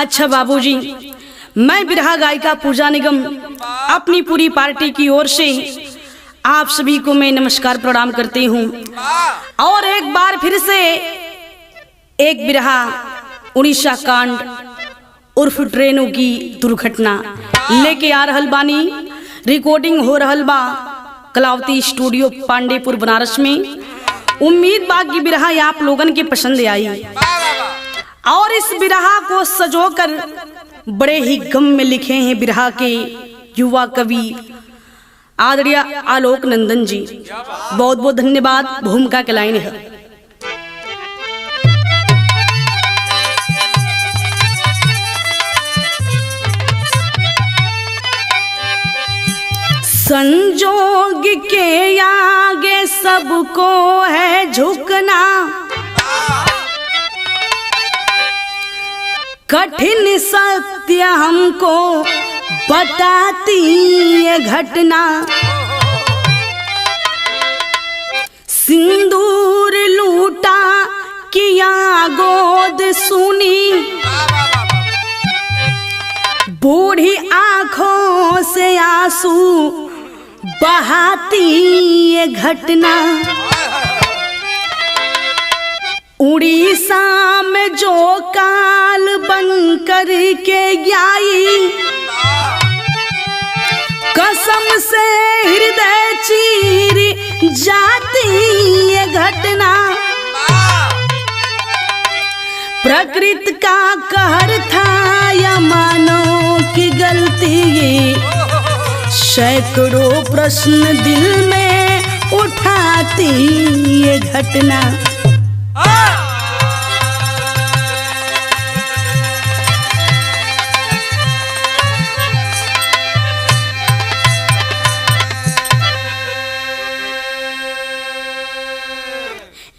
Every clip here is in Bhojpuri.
अच्छा बाबूजी, मैं बिरहा गायिका पूजा निगम अपनी पूरी पार्टी की ओर से आप सभी को मैं नमस्कार प्रणाम करती हूँ। और एक बार फिर से एक बिरहा उड़ीसा कांड उर्फ ट्रेनों की दुर्घटना लेके आ रहल बानी। रिकॉर्डिंग हो रहल बा कलावती स्टूडियो पांडेपुर बनारस में। उम्मीद बा कि बिरहा आप लोगन के पसंद आई और इस बिरहा को सजोकर बड़े ही गम में लिखे हैं बिरहा के युवा कवि आदरणीय आलोक नंदन जी। बहुत बहुत धन्यवाद। भूमिका के लाइन है। संजोग के आगे सबको है झुकना, कठिन सत्य हमको बताती ये घटना। सिंदूर लूटा किया गोद सुनी, बूढ़ी आंखों से आंसू बहाती ये घटना। उड़ीसा में जो काल बनकर के आई, कसम से हृदय चीर जाती ये घटना। प्रकृति का कहर था या मानव की गलती, सैकड़ों प्रश्न दिल में उठाती ये घटना।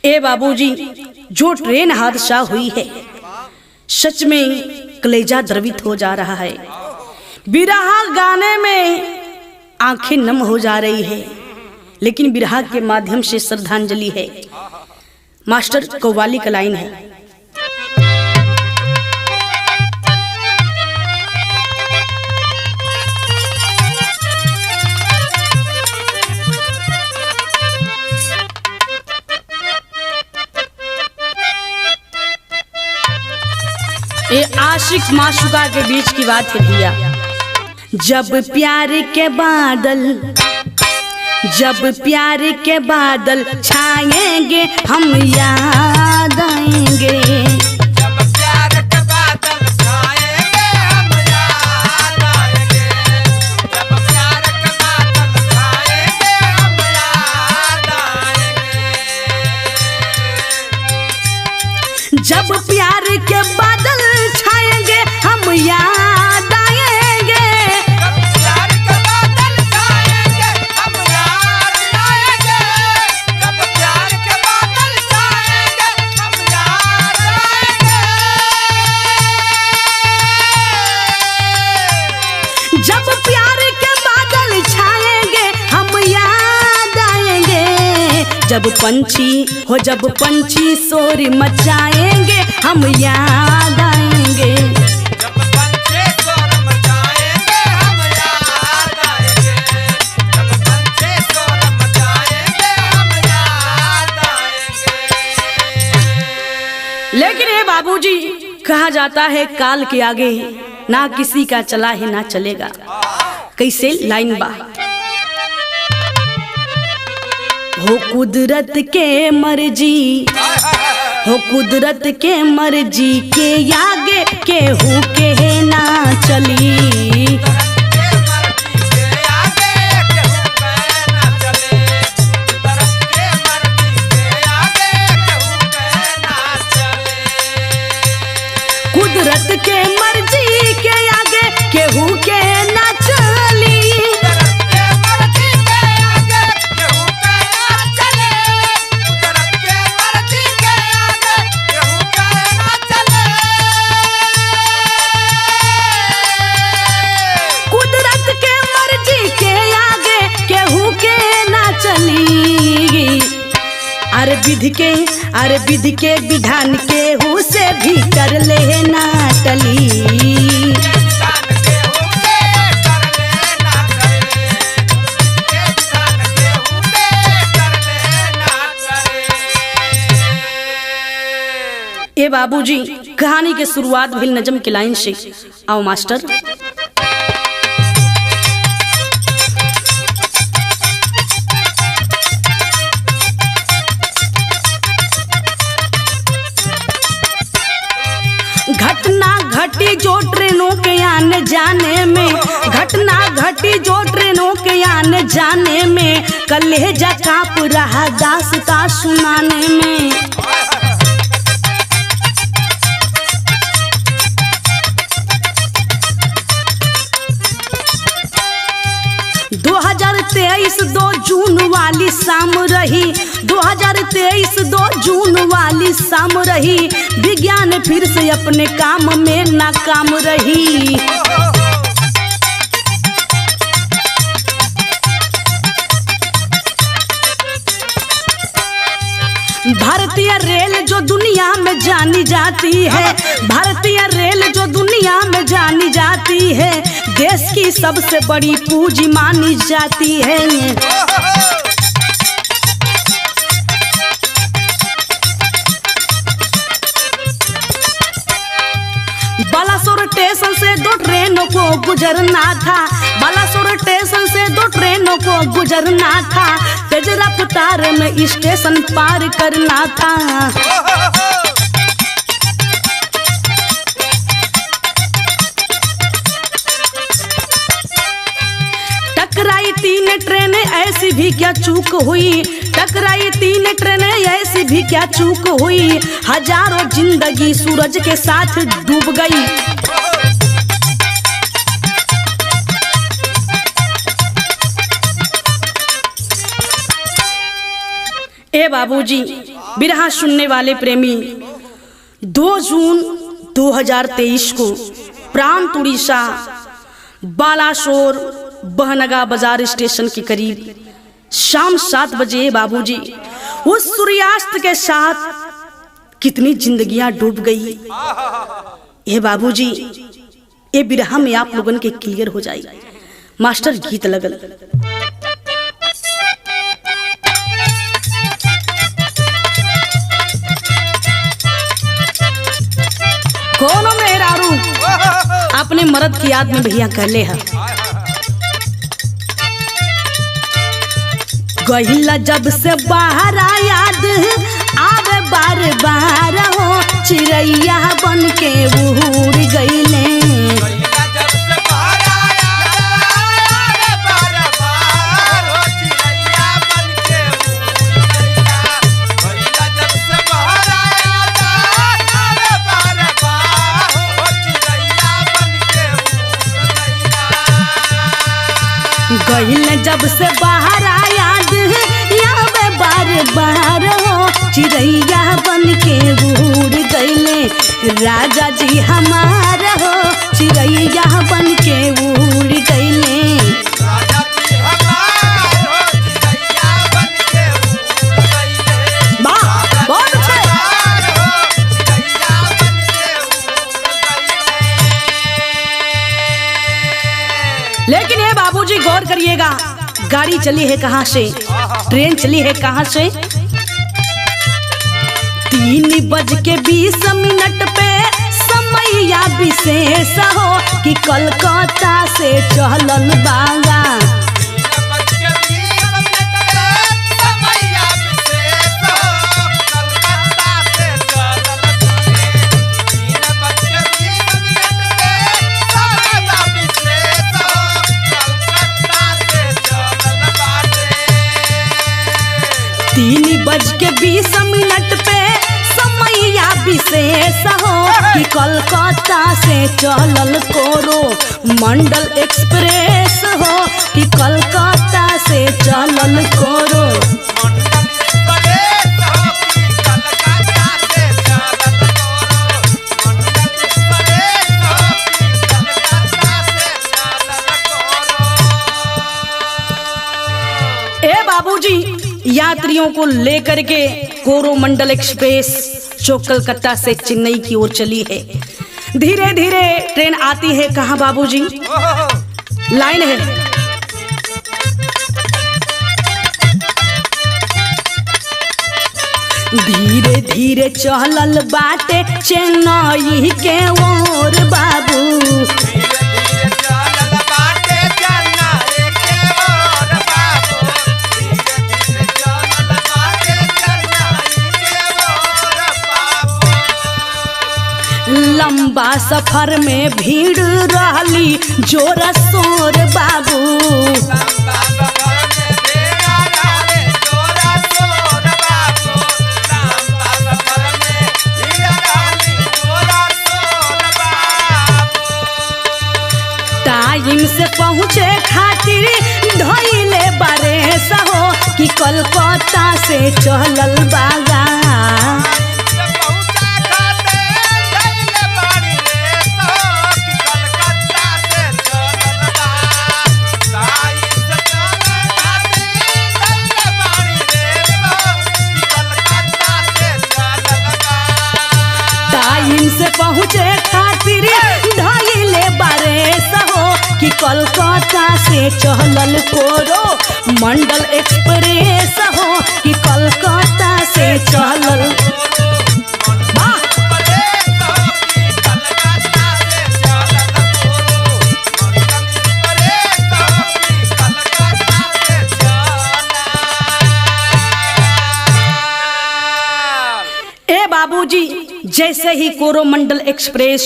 ए बाबूजी, जो ट्रेन हादसा हुई है सच में कलेजा द्रवित हो जा रहा है। बिरहा गाने में आंखें नम हो जा रही है, लेकिन बिरहा के माध्यम से श्रद्धांजलि है। मास्टर कव्वाली का लाइन है। ये आशिक माशुका के बीच की बात है भैया। जब प्यार के बादल छाएंगे हम याद आएंगे। जब प्यार के बादल छाएंगे हम याद आएंगे। जब प्यार के बादल छाएंगे हम याद आएंगे। जब प्यार के बादल छाएंगे हम याद आएंगे। जब प्यार के बादल छाएंगे हम याद आएंगे। जब प्यार के बादल छाएंगे हम याद आएंगे। जब प्यार के बादल छाएंगे हम याद आएंगे। जब पंछी शोर मचाएंगे हम याद आएंगे। जब पंछी शोर मचाएंगे हम याद आएंगे। जब पंछी शोर मचाएंगे हम याद आएंगे। लेकिन ये बाबूजी, कहा जाता है काल के आगे ना किसी का चला है ना चलेगा। कैसे लाइन बा। हो कुदरत के मर्जी, हो कुदरत के मर्जी के आगे केहू के ना चली। कुदरत के मर्जी के आगे केहू के ना चली। अरे विधि के विधान के से भी कर ले ना टली। विधान के हुए कर लेना करे, ये विधान के हुए कर लेना करे। ए बाबूजी कहानी के शुरुआत भइल नजम के लाइन से। आओ मास्टर। घटना घटी जो ट्रेनों के आने जाने में, घटना घटी जो ट्रेनों के आने जाने में, कलेजा कांप रहा दास्तां सुनाने में। 2023 2 जून वाली शाम रही, 2023 2 जून वाली शाम रही, विज्ञान फिर से अपने काम में नाकाम रही। भारतीय रेल जो दुनिया में जानी जाती है, भारतीय रेल जो दुनिया में जानी जाती है, देश की सबसे बड़ी पूंजी मानी जाती है। बालासोर स्टेशन से 2 ट्रेनों को गुजरना था, बालासोर स्टेशन से 2 ट्रेनों को गुजरना था, तेज रफ्तार में स्टेशन पार करना था। टकराई 3 ट्रेनें ऐसी भी क्या चूक हुई, टकराई 3 ट्रेनें ऐसी भी क्या चूक हुई, हजारों जिंदगी सूरज के साथ डूब गई। ए बाबूजी बिरहा सुनने वाले प्रेमी, 2 जून 2023 को प्रांत उड़ीसा बालासोर बहनगा बाजार स्टेशन के करीब शाम 7 बजे बाबूजी उस सूर्यास्त के साथ कितनी जिंदगियां डूब गई। ये बाबूजी ये बिरहा में आप लोगन के क्लियर हो जाए। मास्टर गीत लगल। कोनो मेहरारू अपने मर्द की याद में भैया कहले है, गहिला जब से बाहर याद आवे बार बार हो, चिड़ैया बन के उड़ गईले। गहिल जब से बाहर याद आवे बार बार हो, चिड़ैया बन के उड़ गईले। राजा जी हमार हो, चिड़ैया बन के उड़ गईले। बहुत अच्छे। लेकिन ये बाबूजी गौर करिएगा, गाड़ी चली है कहाँ से, ट्रेन चली है कहाँ से। 3:20 पे समैया विशेष हो कि कलकत्ता से चलल बागा। तीन 3:20 पे समैया विशेष हो कि कलकत्ता से चलल कोरो मंडल एक्सप्रेस हो कि कलकत्ता से चलल कोरो। ए बाबूजी यात्रियों को लेकर के कोरोमंडल एक्सप्रेस जो कलकत्ता से चेन्नई की ओर चली है। धीरे धीरे ट्रेन आती है कहाँ बाबूजी? लाइन है, धीरे धीरे चलल बाटे चेन्नई के ओर बाबू। लंबा सफर में भीड़ रहली जोर शोर बाबू। टाइम से पहुँचे खातिर धइले बरेस हो कि कलकत्ता से चलल बागा। से पहुँचे खातिर धइले बरेस हो कि कलकत्ता से चलल कोरो मंडल एक्सप्रेस हो कि कलकत्ता से चलल। ए बाबूजी, जैसे ही कोरोमंडल एक्सप्रेस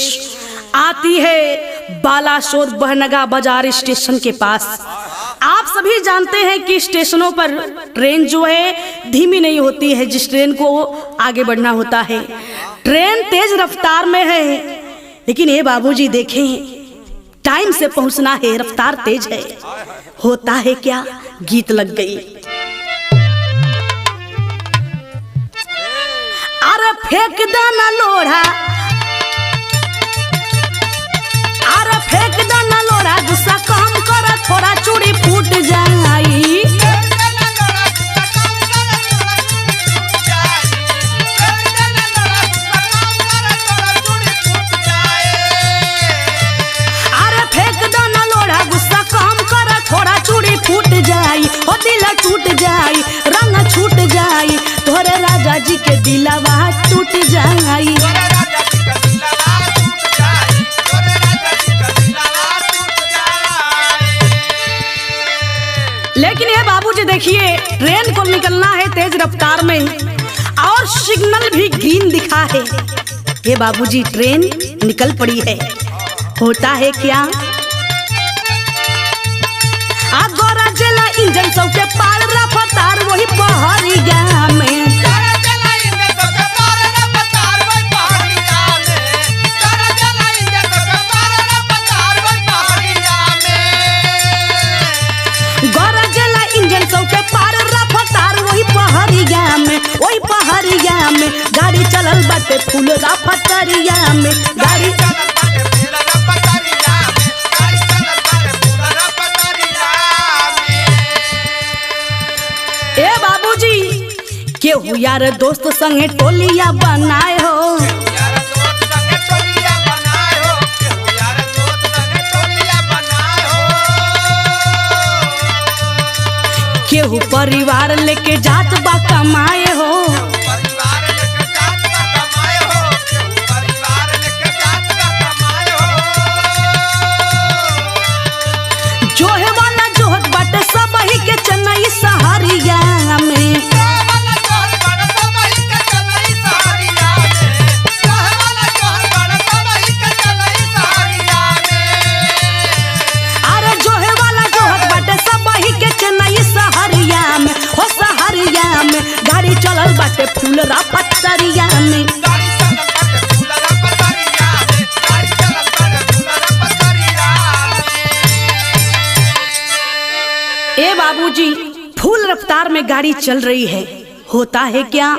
आती है बालासोर बहनगा बाजार स्टेशन के पास। आप सभी जानते हैं कि स्टेशनों पर ट्रेन जो है धीमी नहीं होती है, जिस ट्रेन को आगे बढ़ना होता है। ट्रेन तेज रफ्तार में है, लेकिन ये बाबूजी देखें टाइम से पहुंचना है, रफ्तार तेज है। होता है क्या, गीत लग गई। अरे फेंक देना लोढ़ा, अरे फेंक देना लोढ़ा, गुस्सा कम कर थोड़ा चूड़ी फूट जाई। अरे फेंक देना लोढ़ा, गुस्सा कम कर थोड़ा चूड़ी फूट जाई। ओ दिल टूट जाई, रंग छूट जाई, तोरे राजा जी के दिलवा टूट जाई। लेकिन ये बाबूजी देखिए, ट्रेन को निकलना है तेज रफ्तार में और सिग्नल भी ग्रीन दिखा है। ये बाबूजी ट्रेन निकल पड़ी है। होता है क्या, गोरा जला इंजन सब के पार रफ्तार वही पहरिया में। वही पहरिया में गाड़ी चलल बाटे फूल रफ्तारिया में। गाड़ी चलल बाटे फूल रफ्तारिया में, गाड़ी चलल बाटे फूल रफ्तारिया में। ए बाबूजी, केहू यार दोस्त संगे टोलिया बनाए हो, केहू परिवार लेके जात बा कमाए हो। जोहे वाला जोहत बाटे सब ही के चेन्नई शहरिया में। अरे जोहे वाला जोहत बाटे सब ही के चेन्नई शहरिया में। हो शहरिया में गाड़ी चलल बाटे फूल रफ्तारिया में। ए बाबूजी, फुल रफ्तार में गाड़ी चल रही है। होता है क्या,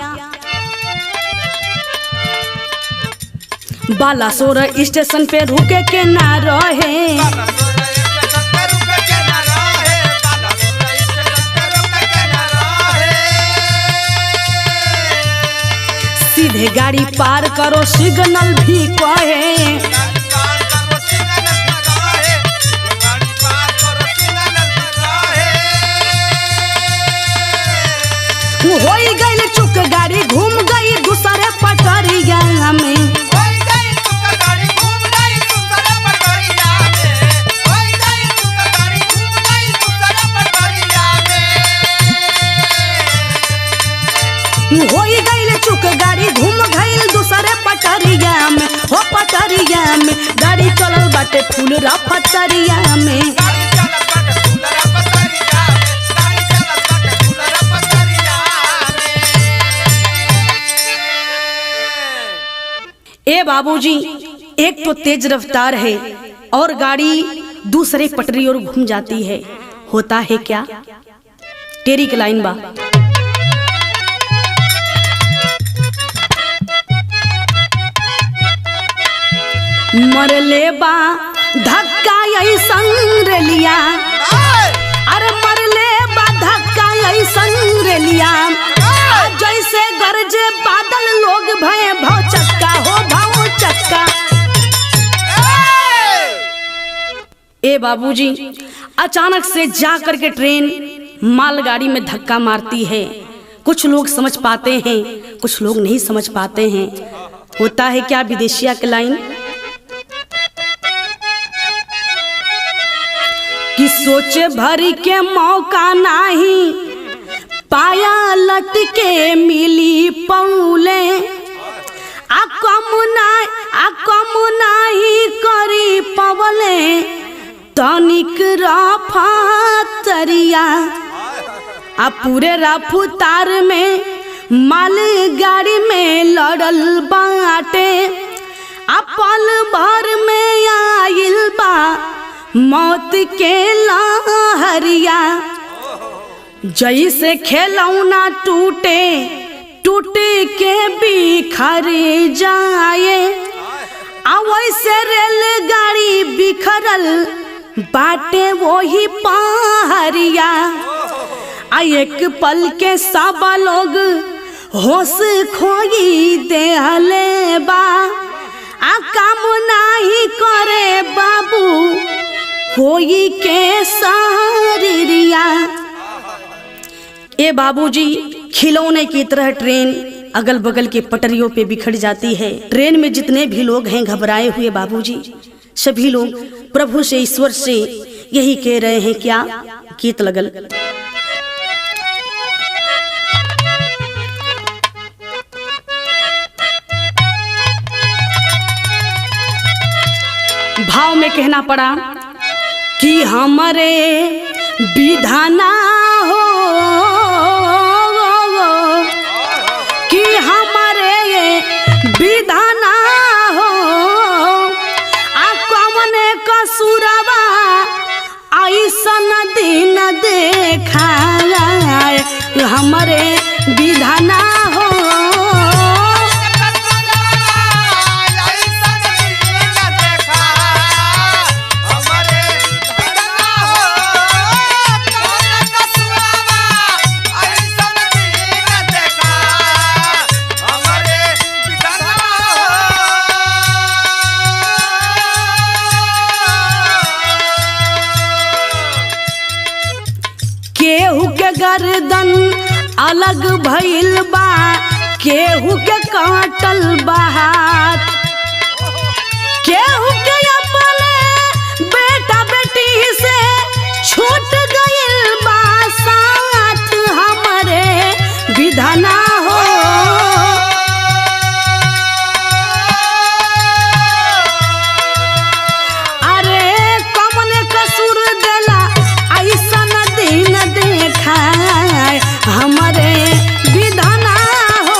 बालासोर स्टेशन पे रुके के ना रहे। सीधे गाड़ी पार करो सिग्नल भी कहे। होई गई चुक गाड़ी घूम गई दूसरे पटरिया में। होई गई चुक गाड़ी घूम गई दूसरे पटरिया में। हो पटरिया में गाड़ी चलल बाटे फूल रफतरिया में। ए बाबूजी, एक तो तेज रफ्तार है और गाड़ी दूसरे पटरी और घूम जाती है। होता है क्या? तेरी की लाइन बा। मरले बा धक्का ऐसन रेलिया, अरे मरले बा धक्का ऐसन रेलिया, जैसे गरजे बादल लोग भय भाव चक्का हो भाव चक्का। ए बाबूजी, अचानक से जा करके ट्रेन मालगाड़ी में धक्का मारती है। कुछ लोग समझ पाते हैं, कुछ लोग नहीं समझ पाते हैं। होता है क्या? विदेशिया की लाइन कि सोचे भरी के मौका नहीं पाया लटके मिली पौले, आ कम नाही करी पवले तनिक रफतरिया। आ पूरे रफ्तार में माल गाड़ी में लड़ल बाटे, आ पल भर में आइल बा मौत के लहरिया। जैसे खिलौना टूटे टूट के बिखर जाए, वैसे रेलगाड़ी बिखरल बाटे वही पहरिया। एक पल के सब लोग होश खोई देहले बा, काम नहीं करे बाबू कोई के सहरिया। ए बाबूजी, खिलौने की तरह ट्रेन अगल बगल के पटरियों पे बिखर जाती है। ट्रेन में जितने भी लोग हैं घबराए हुए बाबूजी, सभी लोग प्रभु से ईश्वर से यही कह रहे हैं क्या? गीत लगल। भाव में कहना पड़ा कि हमारे विधाना हो, कि हमारे विधाना हो, कौन कसूरवा ऐसन दिन देखा, हमारे विधाना हो। केहू के गर्दन अलग भइल बा, केहू के काटल बा हाथ, केहू के अपने बेटा बेटी से छूट गइल बा साथ, हमारे विधाना हो। अरे कौन कसूर देला ऐसन दिन देखा, हमारे विधाना हो।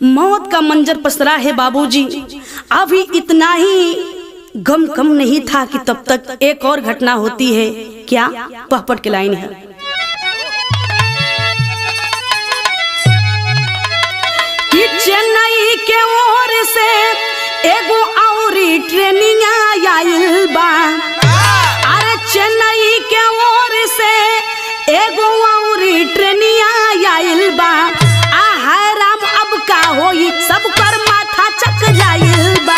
मौत का मंजर पसरा है बाबूजी। अभी इतना ही गम कम नहीं था कि तब तक एक और घटना होती है। क्या? पहपट की लाइन है। से एगो औरी ट्रेनिंग आइल बा। अरे चेन्नई के ओर से एगो औरी ट्रेनिंग आइल बा। हाय राम अब का होई सब कर माथा चकराइल बा।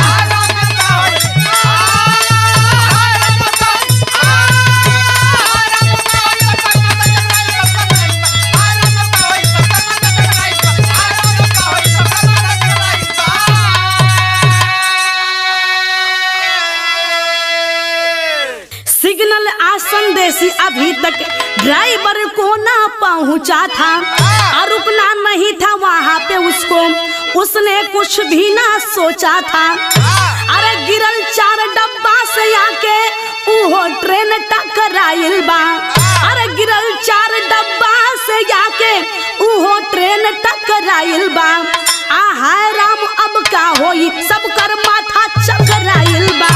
सिग्नल संदेशी अभी तक ड्राइवर को ना पहुंचा था और रुकना नहीं था वहां पे उसको, उसने कुछ भी ना सोचा था। अरे गिरल 4 डब्बा से आके उहो ट्रेन टकराइल बा। अरे गिरल 4 डब्बा से आके उहो ट्रेन टकराइल बा। हाय राम अब का होई सब कर माथा चकराइल बा।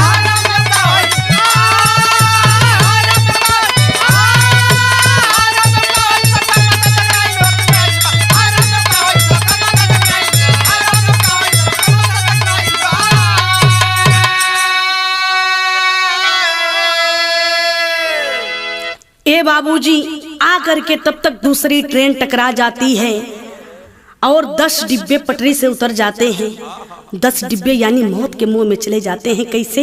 ए बाबूजी आकर के तब तक दूसरी ट्रेन टकरा जाती है और 10 डिब्बे पटरी से उतर जाते हैं। 10 डिब्बे यानी मौत के मुंह में चले जाते हैं। कैसे?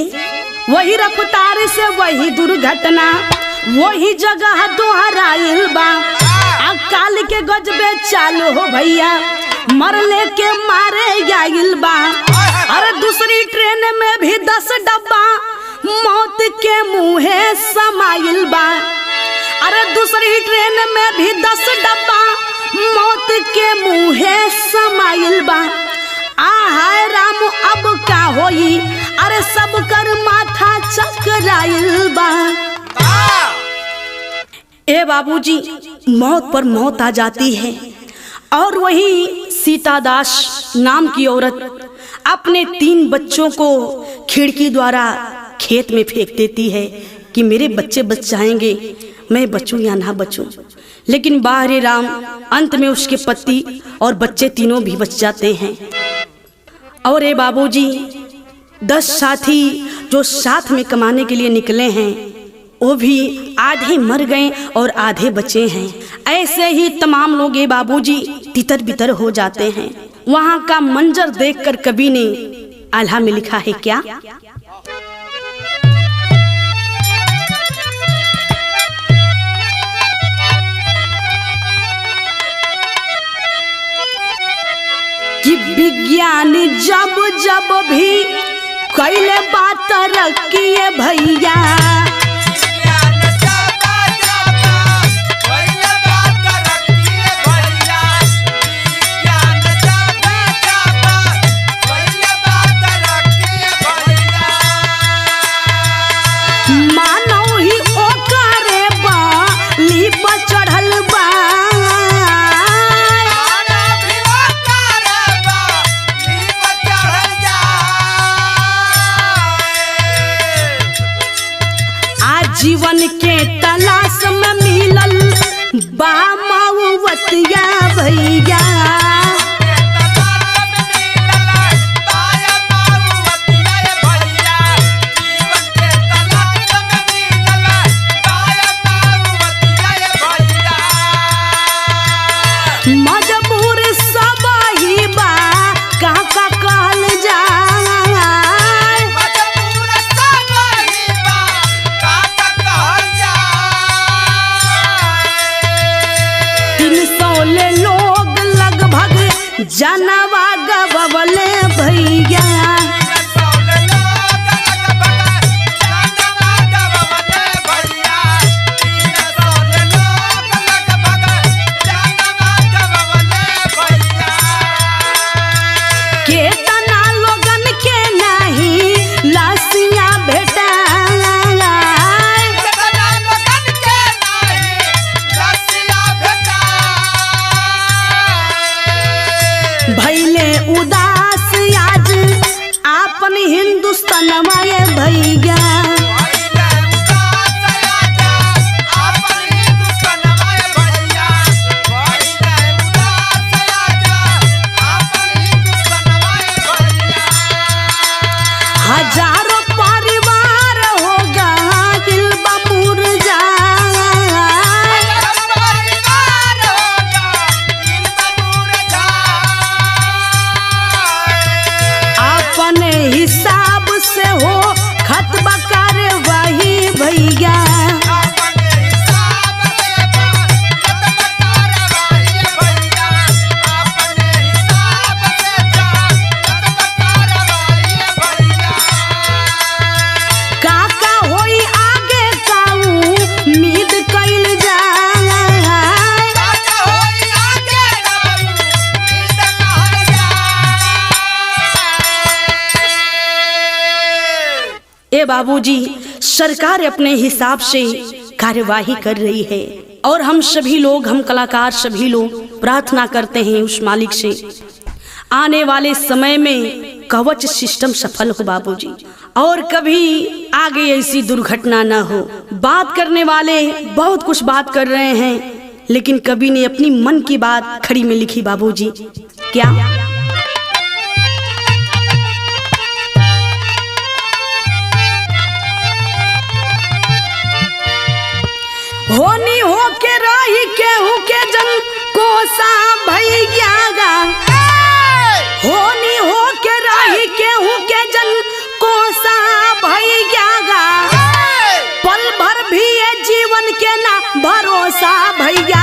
वही रफ्तार से वही दुर्घटना वही जगह दोहराइल बा। अकाल के गजबे चालू हो भैया मरले के मारे आइल बा। अरे दूसरी ट्रेन में भी 10 डब्बा मौत के मुँहे समाइल बा। अरे दूसरी ट्रेन में भी 10 डब्बा मौत के मुँहे समाइल बा। हाय राम अब का होई अरे सब कर माथा चकराइल बा। ए बाबूजी मौत पर मौत आ जाती है और वही सीतादास नाम की औरत अपने 3 बच्चों को खिड़की द्वारा खेत में फेंक देती है कि मेरे बच्चे बच जाएंगे, मैं बचूं या ना बचूं। लेकिन बाहरे राम अंत में उसके पति और बच्चे तीनों भी बच जाते हैं। और ए बाबूजी 10 साथी जो साथ में कमाने के लिए निकले हैं वो भी आधे मर गए और आधे बचे हैं। ऐसे ही तमाम लोग ए बाबूजी तितर बितर हो जाते हैं। वहाँ का मंजर देखकर कवि ने आल्हा में लिखा है क्या? कि विज्ञान जब जब भी कैले बात रखिए भैया जीवन के तलाश में मिलल बा मऊवतिया भैया। मजबूर सब ही बा कहाँ का कहल जाए। 300 लोग लगभग ए बाबूजी, सरकार अपने हिसाब से कार्यवाही कर रही है और हम सभी लोग, हम कलाकार सभी लोग प्रार्थना करते हैं उस मालिक से आने वाले समय में कवच सिस्टम सफल हो बाबूजी, और कभी आगे ऐसी दुर्घटना ना हो। बात करने वाले बहुत कुछ बात कर रहे हैं, लेकिन कभी ने अपनी मन की बात खड़ी में लिखी बाबूजी। क्या होनी हो के रही केहू के जन कोसा भैया गा, होनी हो के रही केहू के जन कोसा भैया गा, पल भर भी ये जीवन के ना भरोसा भैया।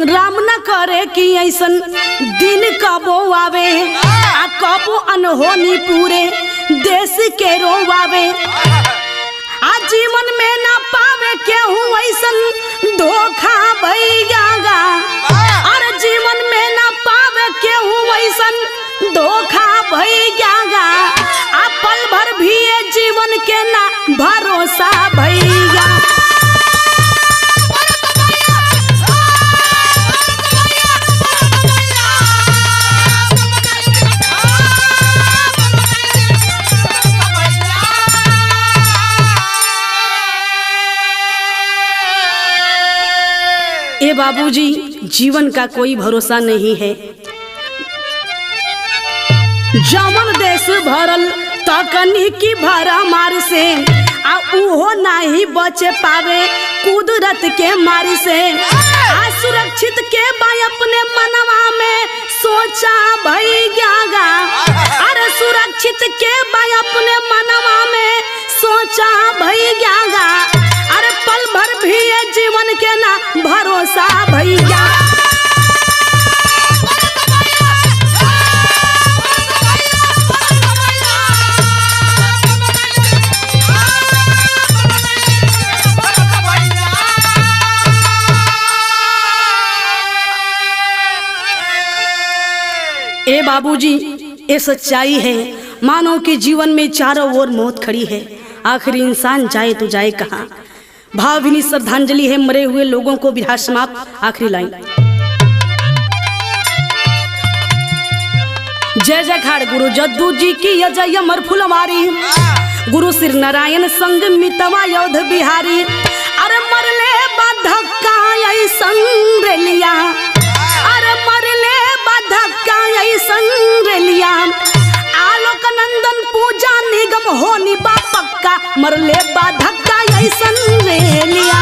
राम न करे कि ऐसन दिन कबो आवे, आ कबो अनहोनी पूरे देश के रोवावे। आ जीवन में ना पावे केहू ऐसन धोखा भैया गा, और जीवन में ना पावे केहू ऐसन धोखा भैया गा, आ पल भर भी ये जीवन के ना भरोसा भैया। ए बाबूजी, जीवन का कोई भरोसा नहीं है। जमन देश भरल तकनीकी भरा मार से, आ उहो नहीं बचे पावे कुदरत के मार से। आ सुरक्षित के बाय अपने मनवा में सोचा भैया गा, अरे सुरक्षित के बाय अपने मनवा में सोचा भैया गा, अरे पल भर भी ये जीवन के ना भरोसा भैया। ए बाबूजी, ये सच्चाई है। मानव के जीवन में चारों ओर मौत खड़ी है, आखिर इंसान जाए तो जाए कहाँ। भावभीनी श्रद्धांजलि है मरे हुए लोगों को। विधा समाप्त। आखिरी लाइन। जय जयकार गुरु जद्दू जी की जय अमर फुलवारी, गुरु श्री नारायण संग मितवा योध बिहारी। अरे मरले धक्का ऐसन रेलिया, अरे मरले धक्का ऐसन रेलिया, आलोक नंदन पूजा निगम होनी बा पक्का, मरले धक्का ऐसन रेलिया।